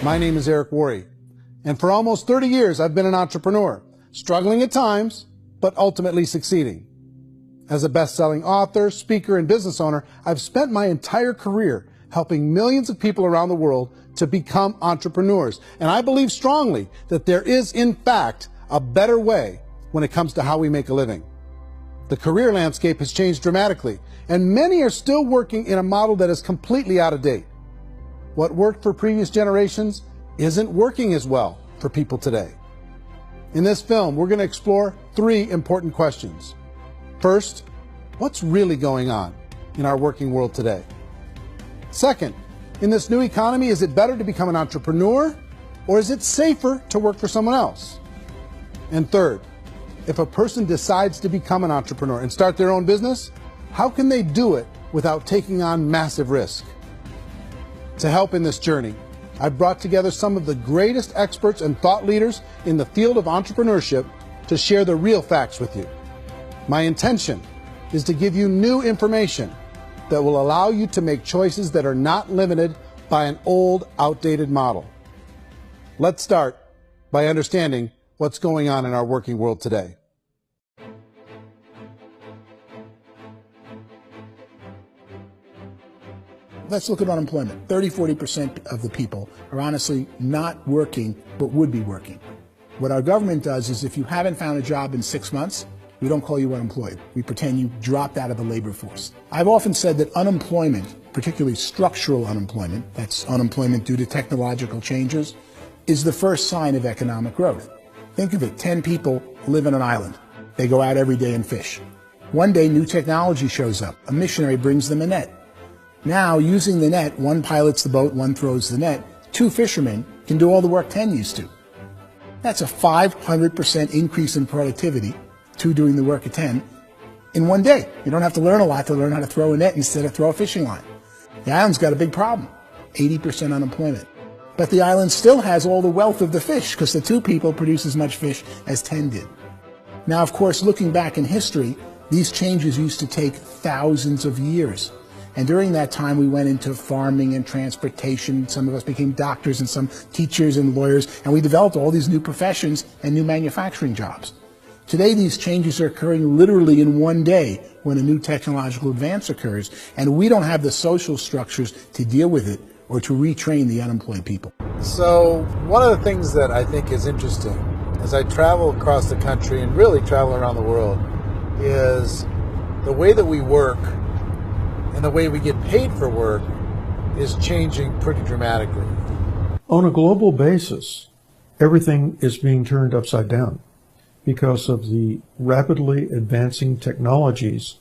My name is Eric Worre, and for almost 30 years I've been an entrepreneur, struggling at times, but ultimately succeeding. As a best-selling author, speaker, and business owner, I've spent my entire career helping millions of people around the world to become entrepreneurs. And I believe strongly that there is, in fact, a better way when it comes to how we make a living. The career landscape has changed dramatically, and many are still working in a model that is completely out of date. What worked for previous generations isn't working as well for people today. In this film, we're going to explore 3 important questions. First, what's really going on in our working world today? Second, in this new economy, is it better to become an entrepreneur, or is it safer to work for someone else? And third, if a person decides to become an entrepreneur and start their own business, how can they do it without taking on massive risk? To help in this journey, I've brought together some of the greatest experts and thought leaders in the field of entrepreneurship to share the real facts with you. My intention is to give you new information that will allow you to make choices that are not limited by an old, outdated model. Let's start by understanding what's going on in our working world today. Let's look at unemployment. 30–40% of the people are honestly not working, but would be working. What our government does is if you haven't found a job in 6 months, we don't call you unemployed. We pretend you dropped out of the labor force. I've often said that unemployment, particularly structural unemployment, that's unemployment due to technological changes, is the first sign of economic growth. Think of it, 10 people live on an island. They go out every day and fish. One day, new technology shows up. A missionary brings them a net. Now, using the net, one pilots the boat, one throws the net. 2 fishermen can do all the work 10 used to. That's a 500% increase in productivity, 2 doing the work of 10, in one day. You don't have to learn a lot to learn how to throw a net instead of throw a fishing line. The island's got a big problem, 80% unemployment. But the island still has all the wealth of the fish because the 2 people produce as much fish as 10 did. Now, of course, looking back in history, these changes used to take thousands of years. And during that time, we went into farming and transportation. Some of us became doctors and some teachers and lawyers, and we developed all these new professions and new manufacturing jobs. Today, these changes are occurring literally in one day when a new technological advance occurs, and we don't have the social structures to deal with it or to retrain the unemployed people. So one of the things that I think is interesting as I travel across the country and really travel around the world is the way that we work and the way we get paid for work is changing pretty dramatically. On a global basis, everything is being turned upside down because of the rapidly advancing technologies.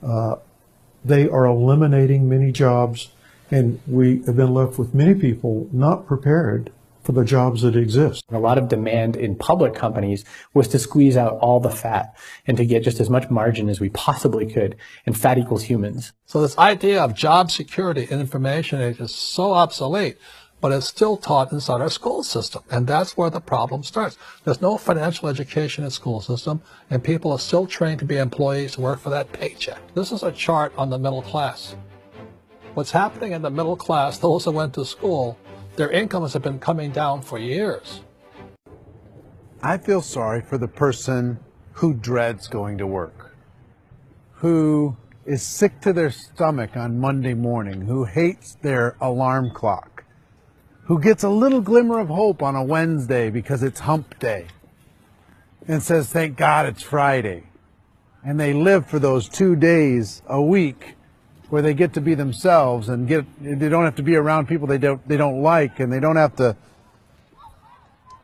They are eliminating many jobs, and we have been left with many people not prepared for the jobs that exist. A lot of demand in public companies was to squeeze out all the fat and to get just as much margin as we possibly could, and fat equals humans. So this idea of job security in information age is so obsolete, but it's still taught inside our school system, and that's where the problem starts. There's no financial education in the school system, and people are still trained to be employees to work for that paycheck. This is a chart on the middle class. What's happening in the middle class, those that went to school, their incomes have been coming down for years. I feel sorry for the person who dreads going to work, who is sick to their stomach on Monday morning, who hates their alarm clock, who gets a little glimmer of hope on a Wednesday because it's hump day and says, thank God it's Friday. And they live for those 2 days a week where they get to be themselves and they don't have to be around people they don't like, and they don't have to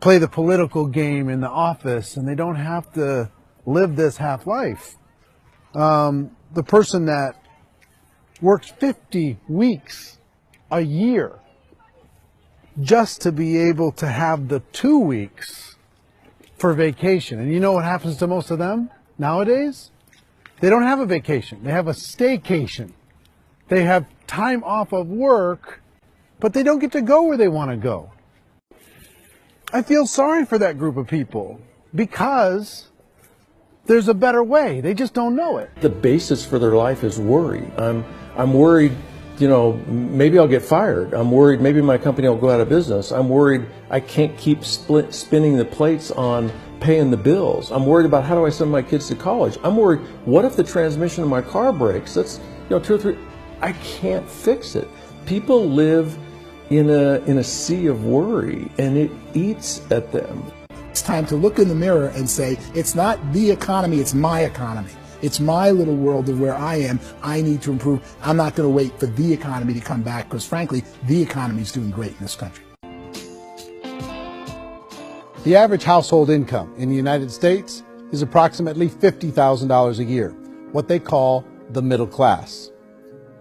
play the political game in the office, and they don't have to live this half life. The person that works 50 weeks a year just to be able to have the 2 weeks for vacation. And you know what happens to most of them nowadays? They don't have a vacation. They have a staycation. They have time off of work, but they don't get to go where they want to go. I feel sorry for that group of people because there's a better way. They just don't know it. The basis for their life is worry. I'm worried you know, maybe I'll get fired. I'm worried maybe my company will go out of business. I'm worried I can't keep spinning the plates on paying the bills. I'm worried about how do I send my kids to college. I'm worried, what if the transmission of my car breaks? That's, you know, 2 or 3, I can't fix it. People live in a sea of worry, and it eats at them. It's time to look in the mirror and say, it's not the economy, it's my economy. It's my little world of where I am. I need to improve. I'm not going to wait for the economy to come back, because frankly, the economy is doing great in this country. The average household income in the United States is approximately $50,000 a year, what they call the middle class.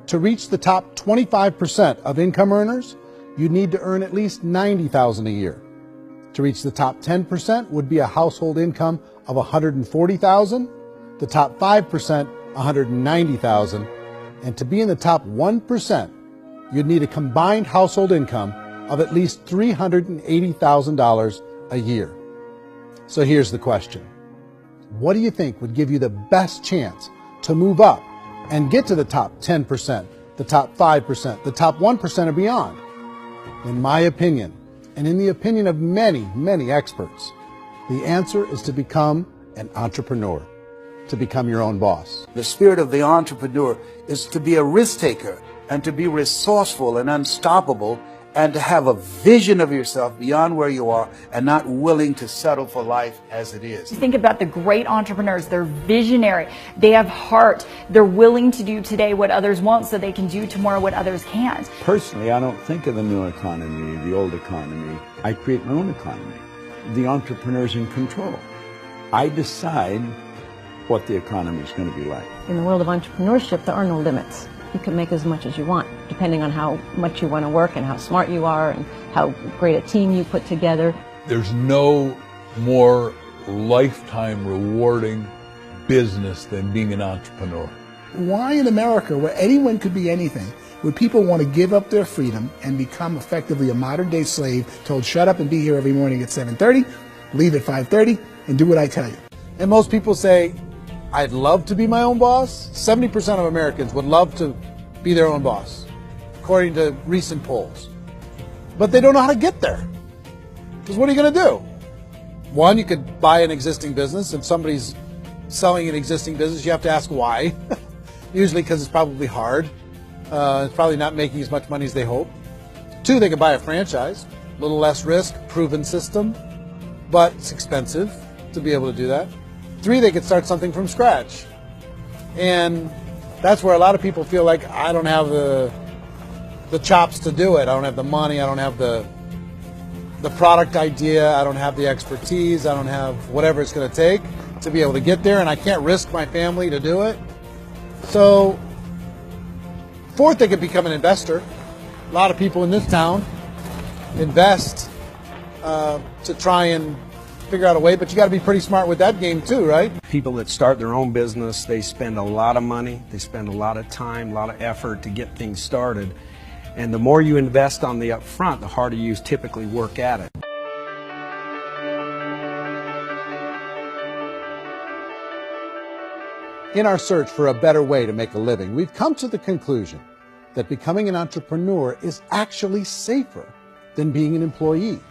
To reach the top 25% of income earners, you need to earn at least $90,000 a year. To reach the top 10% would be a household income of $140,000, the top 5%, $190,000, and to be in the top 1%, you'd need a combined household income of at least $380,000 a year. So here's the question. What do you think would give you the best chance to move up and get to the top 10%, the top 5%, the top 1% or beyond? In my opinion, and in the opinion of many, many experts, the answer is to become an entrepreneur, to become your own boss. The spirit of the entrepreneur is to be a risk taker and to be resourceful and unstoppable, and to have a vision of yourself beyond where you are and not willing to settle for life as it is. Think about the great entrepreneurs. They're visionary. They have heart. They're willing to do today what others won't so they can do tomorrow what others can't. Personally, I don't think of the new economy, the old economy. I create my own economy. The entrepreneur's in control. I decide what the economy is going to be like. In the world of entrepreneurship, there are no limits. You can make as much as you want, depending on how much you want to work and how smart you are and how great a team you put together. There's no more lifetime rewarding business than being an entrepreneur. Why in America, where anyone could be anything, would people want to give up their freedom and become effectively a modern-day slave, told shut up and be here every morning at 7:30, leave at 5:30, and do what I tell you? And most people say, I'd love to be my own boss. 70% of Americans would love to be their own boss, according to recent polls. But they don't know how to get there. Because what are you going to do? One, you could buy an existing business. If somebody's selling an existing business, you have to ask why. Usually because it's probably hard. It's probably not making as much money as they hope. Two, they could buy a franchise. A little less risk, proven system, but it's expensive to be able to do that. Three, they could start something from scratch. And that's where a lot of people feel like, I don't have the chops to do it. I don't have the money. I don't have the product idea. I don't have the expertise. I don't have whatever it's going to take to be able to get there, and I can't risk my family to do it. So, fourth, they could become an investor. A lot of people in this town invest to try and figure out a way, but you got to be pretty smart with that game too, right? People that start their own business, they spend a lot of money, they spend a lot of time, a lot of effort to get things started. And the more you invest on the upfront, the harder you typically work at it. In our search for a better way to make a living, we've come to the conclusion that becoming an entrepreneur is actually safer than being an employee.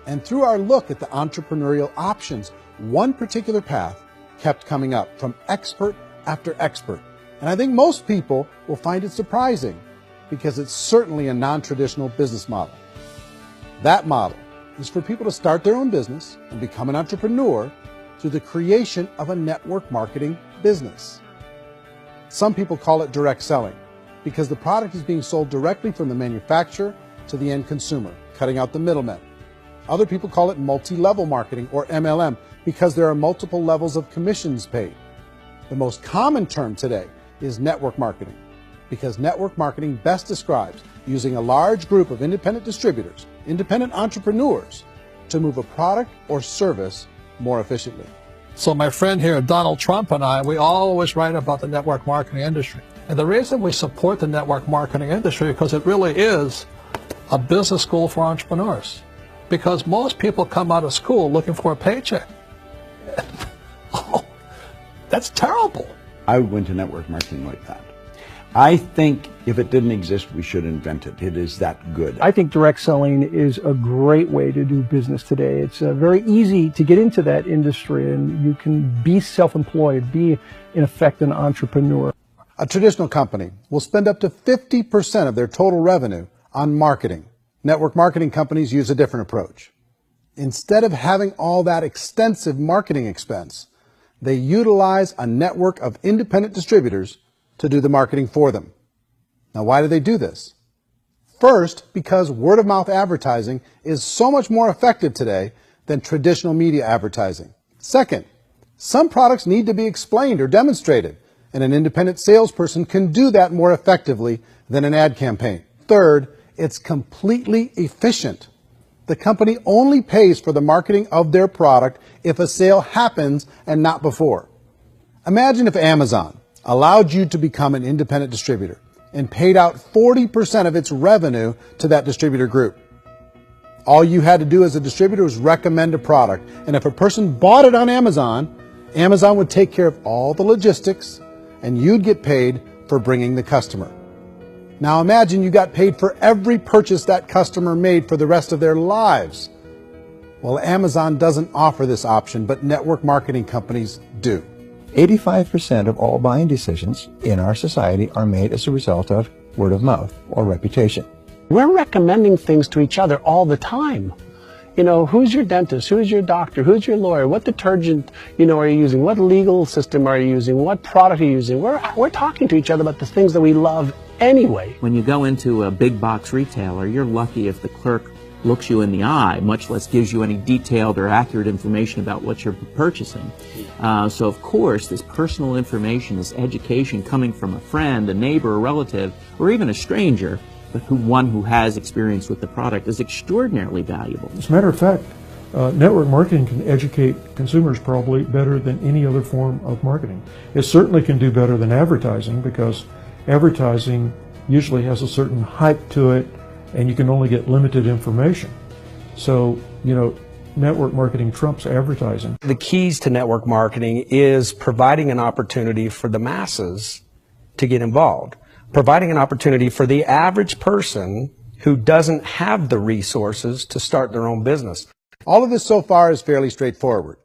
And through our look at the entrepreneurial options, one particular path kept coming up from expert after expert. And I think most people will find it surprising because it's certainly a non-traditional business model. That model is for people to start their own business and become an entrepreneur through the creation of a network marketing business. Some people call it direct selling because the product is being sold directly from the manufacturer to the end consumer, cutting out the middlemen. Other people call it multi-level marketing, or MLM, because there are multiple levels of commissions paid. The most common term today is network marketing, because network marketing best describes using a large group of independent distributors, independent entrepreneurs, to move a product or service more efficiently. So my friend here, Donald Trump, and I, we always write about the network marketing industry. And the reason we support the network marketing industry is because it really is a business school for entrepreneurs. Because most people come out of school looking for a paycheck. Oh, that's terrible. I went to network marketing like that. I think if it didn't exist, we should invent it. It is that good. I think direct selling is a great way to do business today. It's very easy to get into that industry, and you can be self-employed, be, in effect, an entrepreneur. A traditional company will spend up to 50% of their total revenue on marketing. Network marketing companies use a different approach. Instead of having all that extensive marketing expense, they utilize a network of independent distributors to do the marketing for them. Now, why do they do this? First, because word-of-mouth advertising is so much more effective today than traditional media advertising. Second, some products need to be explained or demonstrated, and an independent salesperson can do that more effectively than an ad campaign. Third, it's completely efficient. The company only pays for the marketing of their product if a sale happens and not before. Imagine if Amazon allowed you to become an independent distributor and paid out 40% of its revenue to that distributor group. All you had to do as a distributor was recommend a product, and if a person bought it on Amazon, Amazon would take care of all the logistics, and you'd get paid for bringing the customer. Now imagine you got paid for every purchase that customer made for the rest of their lives. Well, Amazon doesn't offer this option, but network marketing companies do. 85% of all buying decisions in our society are made as a result of word of mouth or reputation. We're recommending things to each other all the time. You know, who's your dentist? Who's your doctor? Who's your lawyer? What detergent, are you using? What legal system are you using? What product are you using? We're talking to each other about the things that we love anyway. When you go into a big box retailer, you're lucky if the clerk looks you in the eye, much less gives you any detailed or accurate information about what you're purchasing. So of course, this personal information, this education coming from a friend, a neighbor, a relative, or even a stranger, but one who has experience with the product is extraordinarily valuable. As a matter of fact, network marketing can educate consumers probably better than any other form of marketing. It certainly can do better than advertising, because advertising usually has a certain hype to it, and you can only get limited information. So, network marketing trumps advertising. The keys to network marketing is providing an opportunity for the masses to get involved, providing an opportunity for the average person who doesn't have the resources to start their own business. All of this so far is fairly straightforward,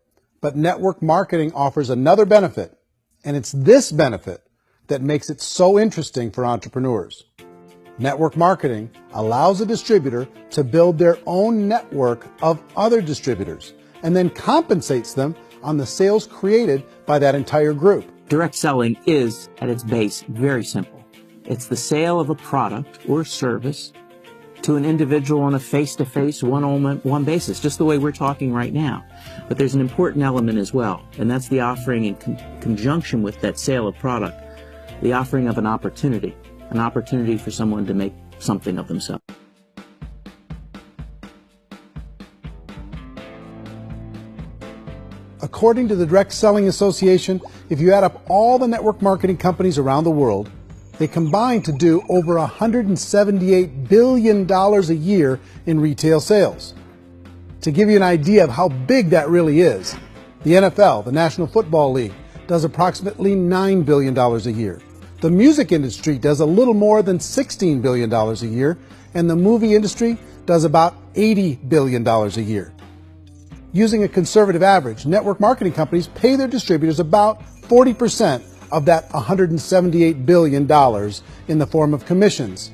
but network marketing offers another benefit, and it's this benefit that makes it so interesting for entrepreneurs. Network marketing allows a distributor to build their own network of other distributors and then compensates them on the sales created by that entire group. Direct selling is, at its base, very simple. It's the sale of a product or service to an individual on a face-to-face, one-on-one basis, just the way we're talking right now. But there's an important element as well, and that's the offering in conjunction with that sale of product, the offering of an opportunity for someone to make something of themselves. According to the Direct Selling Association, if you add up all the network marketing companies around the world, they combine to do over $178 billion a year in retail sales. To give you an idea of how big that really is, the NFL, the National Football League, does approximately $9 billion a year. The music industry does a little more than $16 billion a year, and the movie industry does about $80 billion a year. Using a conservative average, network marketing companies pay their distributors about 40% of that $178 billion in the form of commissions,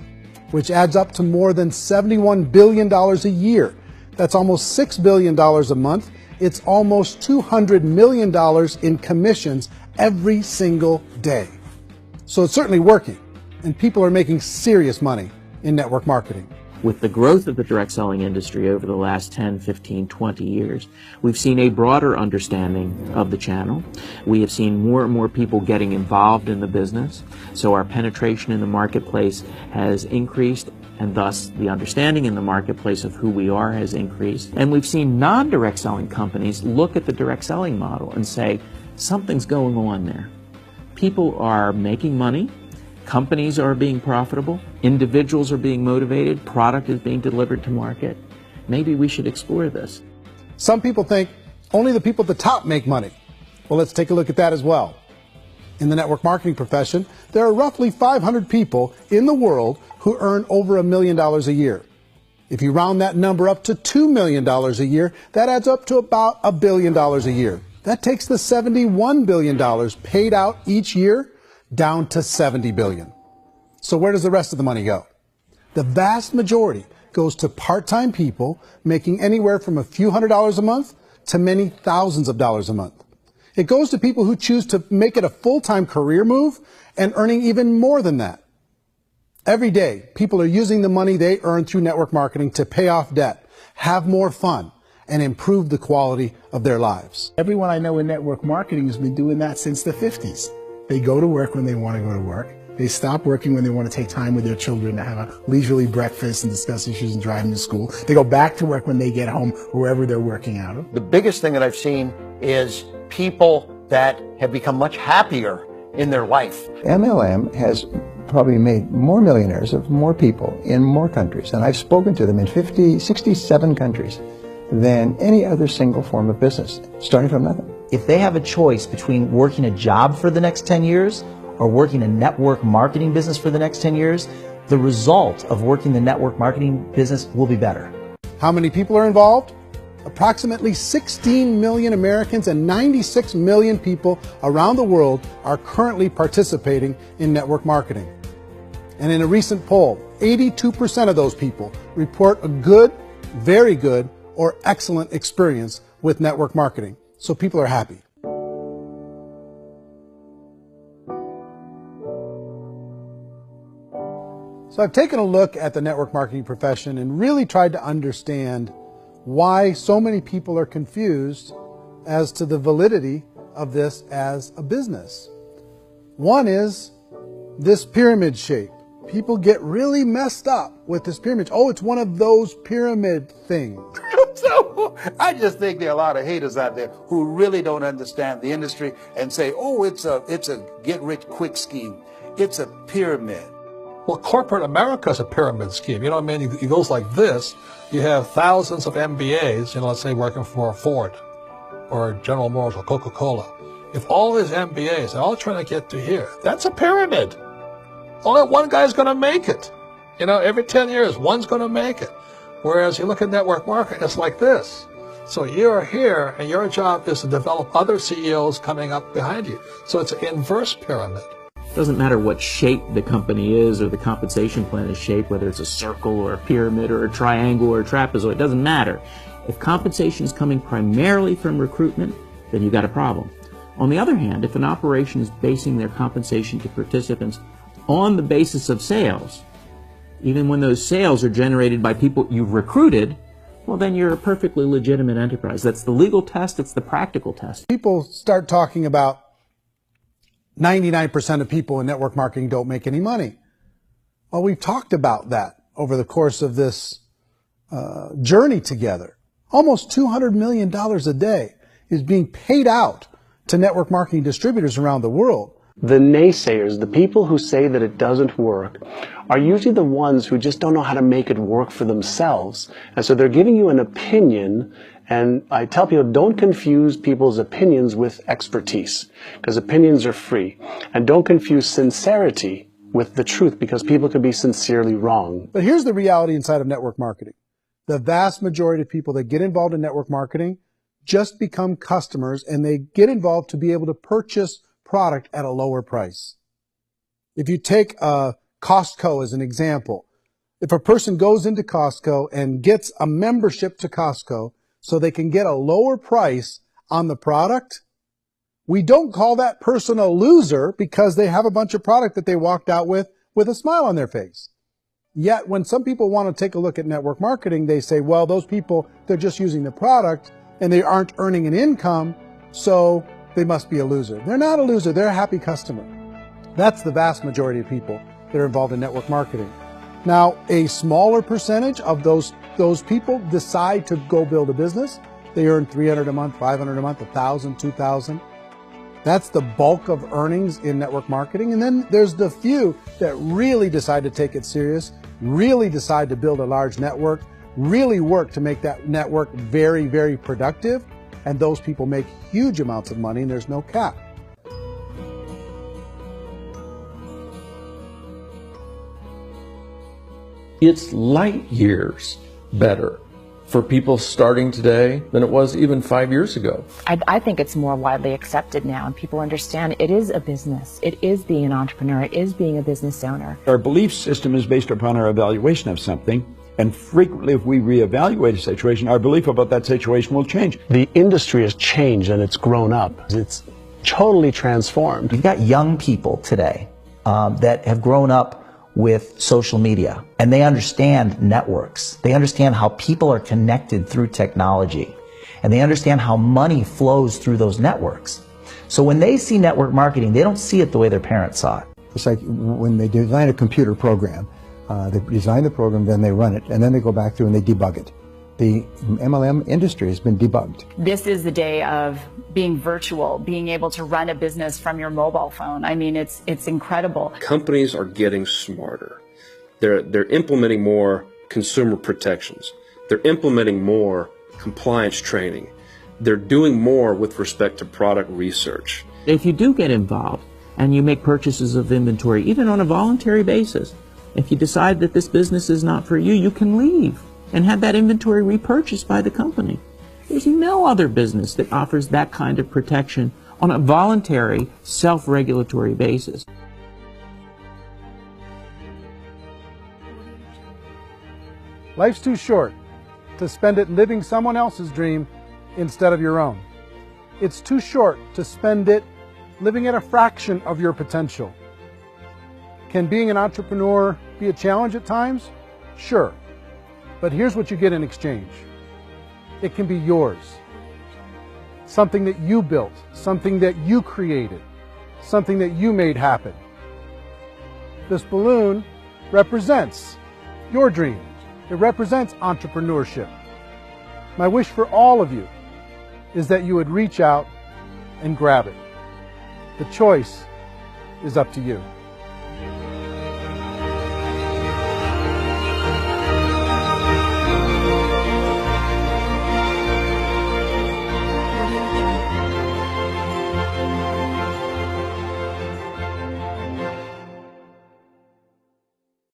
which adds up to more than $71 billion a year. That's almost $6 billion a month. It's almost $200 million in commissions every single day. So it's certainly working, and people are making serious money in network marketing. With the growth of the direct selling industry over the last 10, 15, 20 years, we've seen a broader understanding of the channel. We have seen more and more people getting involved in the business, so our penetration in the marketplace has increased, and thus the understanding in the marketplace of who we are has increased. And we've seen non-direct selling companies look at the direct selling model and say, something's going on there. People are making money, companies are being profitable, individuals are being motivated, product is being delivered to market. Maybe we should explore this. Some people think only the people at the top make money. Well, let's take a look at that as well. In the network marketing profession, there are roughly 500 people in the world who earn over $1 million a year. If you round that number up to $2 million a year, that adds up to about $1 billion a year. That takes the $71 billion paid out each year down to $70 billion. So where does the rest of the money go? The vast majority goes to part-time people making anywhere from a few $100s a month to many thousands of dollars a month. It goes to people who choose to make it a full-time career move and earning even more than that. Every day, people are using the money they earn through network marketing to pay off debt, have more fun, and improve the quality of their lives. Everyone I know in network marketing has been doing that since the 50s. They go to work when they want to go to work. They stop working when they want to take time with their children to have a leisurely breakfast and discuss issues and drive them to school. They go back to work when they get home, wherever they're working out of. The biggest thing that I've seen is people that have become much happier in their life. MLM has probably made more millionaires of more people in more countries, and I've spoken to them in 67 countries, than any other single form of business, starting from nothing. If they have a choice between working a job for the next 10 years or working a network marketing business for the next 10 years, the result of working the network marketing business will be better. How many people are involved? Approximately 16 million Americans and 96 million people around the world are currently participating in network marketing. And in a recent poll, 82% of those people report a good, very good, or excellent experience with network marketing. So people are happy. So I've taken a look at the network marketing profession and really tried to understand why so many people are confused as to the validity of this as a business. One is this pyramid shape. People get really messed up with this pyramid. Oh, it's one of those pyramid things. So I just think there are a lot of haters out there who really don't understand the industry and say, oh, it's a get-rich-quick scheme. It's a pyramid. Well, corporate America is a pyramid scheme. You know what I mean? It goes like this. You have thousands of MBAs, let's say working for Ford or General Motors or Coca-Cola. If all these MBAs are all trying to get to here, that's a pyramid. Only one guy's going to make it. Every 10 years, one's going to make it. Whereas you look at network marketing, it's like this. So you're here, and your job is to develop other CEOs coming up behind you. So it's an inverse pyramid. It doesn't matter what shape the company is or the compensation plan is shaped, whether it's a circle or a pyramid or a triangle or a trapezoid, it doesn't matter. If compensation is coming primarily from recruitment, then you've got a problem. On the other hand, if an operation is basing their compensation to participants on the basis of sales, even when those sales are generated by people you've recruited, well, then you're a perfectly legitimate enterprise. That's the legal test. It's the practical test. People start talking about 99% of people in network marketing don't make any money. Well, we've talked about that over the course of this journey together. Almost $200 million a day is being paid out to network marketing distributors around the world. The naysayers, the people who say that it doesn't work, are usually the ones who just don't know how to make it work for themselves. And so they're giving you an opinion, and I tell people, don't confuse people's opinions with expertise, because opinions are free. And don't confuse sincerity with the truth, because people can be sincerely wrong. But here's the reality inside of network marketing. The vast majority of people that get involved in network marketing just become customers, and they get involved to be able to purchase product at a lower price. If you take Costco as an example, if a person goes into Costco and gets a membership to Costco so they can get a lower price on the product, we don't call that person a loser because they have a bunch of product that they walked out with a smile on their face. Yet when some people want to take a look at network marketing, they say, well, those people, they're just using the product and they aren't earning an income, so they must be a loser. They're not a loser, they're a happy customer. That's the vast majority of people that are involved in network marketing. Now, a smaller percentage of those people decide to go build a business. They earn $300 a month, $500 a month, $1,000, $2,000. That's the bulk of earnings in network marketing. And then there's the few that really decide to take it serious, really decide to build a large network, really work to make that network very, very productive. And those people make huge amounts of money and there's no cap. It's light years better for people starting today than it was even 5 years ago. I think it's more widely accepted now, and people understand it is a business. It is being an entrepreneur. It is being a business owner. Our belief system is based upon our evaluation of something, and frequently if we reevaluate a situation, our belief about that situation will change. The industry has changed and it's grown up. It's totally transformed. You've got young people today that have grown up with social media, and they understand networks. They understand how people are connected through technology, and they understand how money flows through those networks. So when they see network marketing, they don't see it the way their parents saw it. It's like when they design a computer program, they design the program, then they run it, and then they go back through and they debug it. The MLM industry has been debugged. This is the day of being virtual, being able to run a business from your mobile phone. I mean, it's incredible. Companies are getting smarter. They're implementing more consumer protections. They're implementing more compliance training. They're doing more with respect to product research. If you do get involved and you make purchases of inventory, even on a voluntary basis, if you decide that this business is not for you, you can leave and have that inventory repurchased by the company. There's no other business that offers that kind of protection on a voluntary, self-regulatory basis. Life's too short to spend it living someone else's dream instead of your own. It's too short to spend it living at a fraction of your potential. Can being an entrepreneur be a challenge at times? Sure. But here's what you get in exchange. It can be yours. Something that you built, something that you created, something that you made happen. This balloon represents your dream. It represents entrepreneurship. My wish for all of you is that you would reach out and grab it. The choice is up to you.